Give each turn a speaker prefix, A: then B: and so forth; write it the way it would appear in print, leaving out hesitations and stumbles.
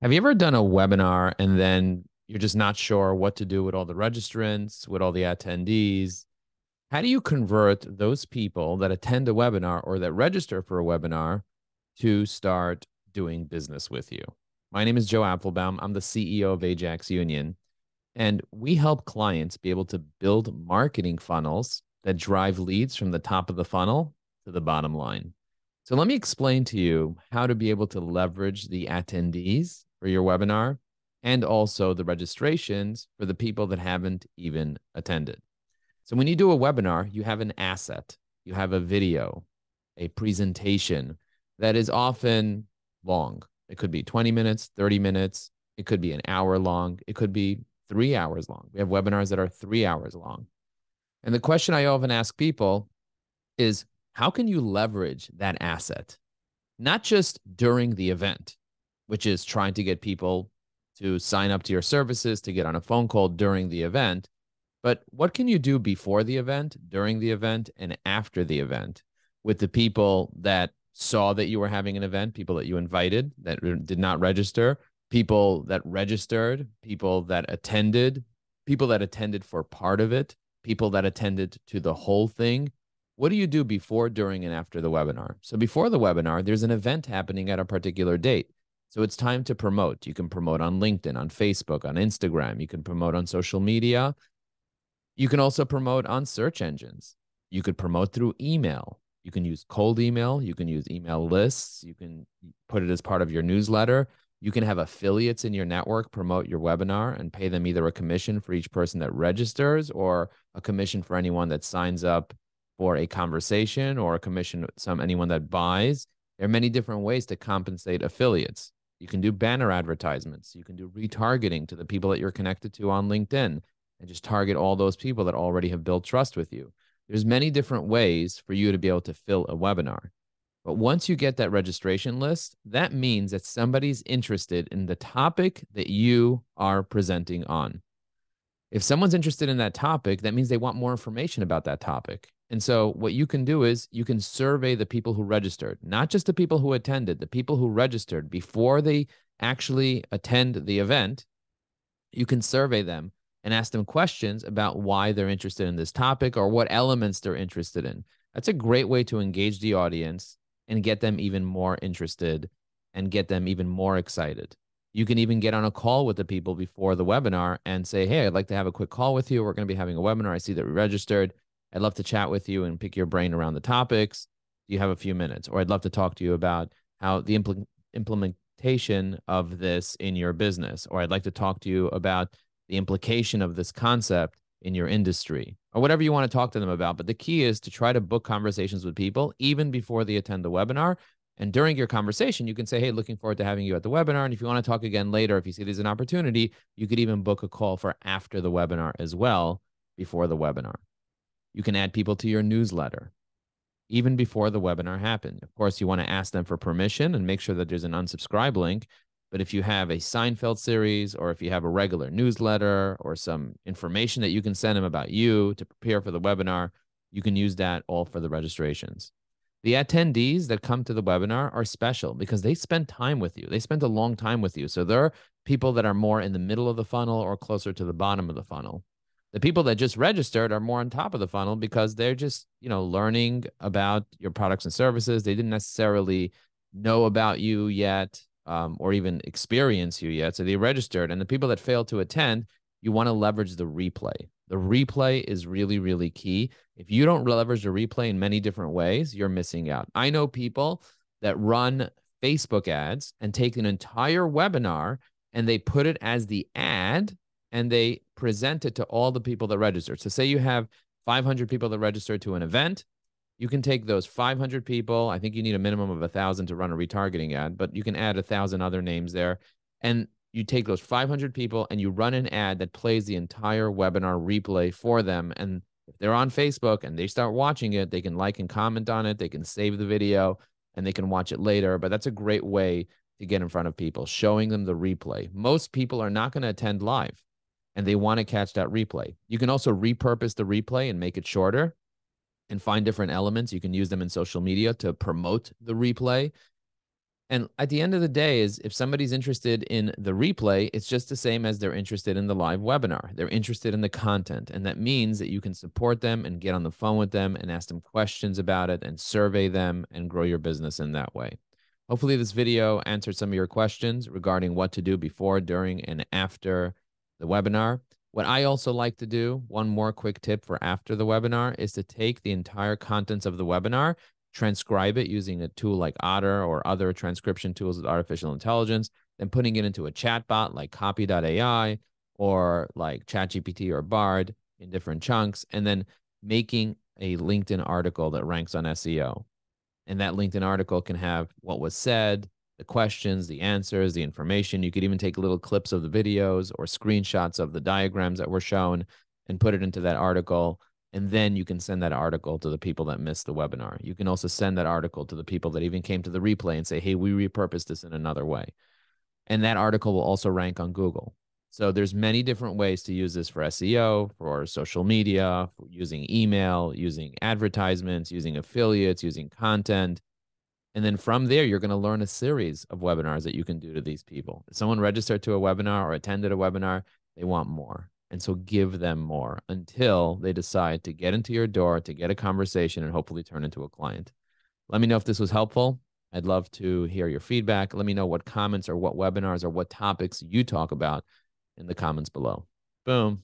A: Have you ever done a webinar and then you're just not sure what to do with all the registrants, with all the attendees? How do you convert those people that attend a webinar or that register for a webinar to start doing business with you? My name is Joe Applebaum. I'm the CEO of Ajax Union, and we help clients be able to build marketing funnels that drive leads from the top of the funnel to the bottom line. So let me explain to you how to be able to leverage the attendees for your webinar and also the registrations for the people that haven't even attended. So when you do a webinar, you have an asset, you have a video, a presentation that is often long. It could be 20 minutes, 30 minutes. It could be an hour long. It could be 3 hours long. We have webinars that are 3 hours long. And the question I often ask people is, how can you leverage that asset? Not just during the event, which is trying to get people to sign up to your services, to get on a phone call during the event, but what can you do before the event, during the event, and after the event with the people that saw that you were having an event, people that you invited that did not register, people that registered, people that attended for part of it, people that attended to the whole thing? What do you do before, during, and after the webinar? So before the webinar, there's an event happening at a particular date. So it's time to promote. You can promote on LinkedIn, on Facebook, on Instagram. You can promote on social media. You can also promote on search engines. You could promote through email. You can use cold email. You can use email lists. You can put it as part of your newsletter. You can have affiliates in your network promote your webinar and pay them either a commission for each person that registers or a commission for anyone that signs up for a conversation or a commission anyone that buys. There are many different ways to compensate affiliates. You can do banner advertisements. You can do retargeting to the people that you're connected to on LinkedIn and just target all those people that already have built trust with you. There's many different ways for you to be able to fill a webinar. But once you get that registration list, that means that somebody's interested in the topic that you are presenting on. If someone's interested in that topic, that means they want more information about that topic. And so what you can do is you can survey the people who registered, not just the people who attended, the people who registered before they actually attend the event. You can survey them and ask them questions about why they're interested in this topic or what elements they're interested in. That's a great way to engage the audience and get them even more interested and get them even more excited. You can even get on a call with the people before the webinar and say, hey, I'd like to have a quick call with you. We're going to be having a webinar. I see that we registered. I'd love to chat with you and pick your brain around the topics. Do you have a few minutes? Or I'd love to talk to you about how the implementation of this in your business. Or I'd like to talk to you about the implication of this concept in your industry, or whatever you want to talk to them about. But the key is to try to book conversations with people even before they attend the webinar. And during your conversation, you can say, hey, looking forward to having you at the webinar. And if you want to talk again later, if you see there's an opportunity, you could even book a call for after the webinar as well, before the webinar. You can add people to your newsletter even before the webinar happened. Of course, you want to ask them for permission and make sure that there's an unsubscribe link. But if you have a Seinfeld series, or if you have a regular newsletter or some information that you can send them about you to prepare for the webinar, you can use that all for the registrations. The attendees that come to the webinar are special because they spend time with you. They spend a long time with you. So there are people that are more in the middle of the funnel or closer to the bottom of the funnel. The people that just registered are more on top of the funnel because they're just, learning about your products and services. They didn't necessarily know about you yet, or even experience you yet. So they registered. And the people that failed to attend, you want to leverage the replay. The replay is really, really key. If you don't leverage the replay in many different ways, you're missing out. I know people that run Facebook ads and take an entire webinar and they put it as the ad and they present it to all the people that registered. So say you have 500 people that registered to an event. You can take those 500 people. I think you need a minimum of 1,000 to run a retargeting ad, but you can add 1,000 other names there. And you take those 500 people and you run an ad that plays the entire webinar replay for them. And if they're on Facebook and they start watching it, they can like and comment on it. They can save the video and they can watch it later. But that's a great way to get in front of people, showing them the replay. Most people are not going to attend live and they want to catch that replay. You can also repurpose the replay and make it shorter and find different elements. You can use them in social media to promote the replay. And at the end of the day is if somebody's interested in the replay, it's just the same as they're interested in the live webinar. They're interested in the content. And that means that you can support them and get on the phone with them and ask them questions about it and survey them and grow your business in that way. Hopefully this video answered some of your questions regarding what to do before, during, and after the webinar. What I also like to do, one more quick tip for after the webinar, is to take the entire contents of the webinar, transcribe it using a tool like Otter or other transcription tools with artificial intelligence, then putting it into a chatbot like copy.ai or like ChatGPT or Bard in different chunks, and then making a LinkedIn article that ranks on SEO. And that LinkedIn article can have what was said, the questions, the answers, the information. You could even take little clips of the videos or screenshots of the diagrams that were shown and put it into that article. And then you can send that article to the people that missed the webinar. You can also send that article to the people that even came to the replay and say, hey, we repurposed this in another way. And that article will also rank on Google. So there's many different ways to use this for SEO, for social media, for using email, using advertisements, using affiliates, using content. And then from there, you're going to learn a series of webinars that you can do to these people. If someone registered to a webinar or attended a webinar, they want more. And so give them more until they decide to get into your door, to get a conversation, and hopefully turn into a client. Let me know if this was helpful. I'd love to hear your feedback. Let me know what comments or what webinars or what topics you talk about in the comments below. Boom.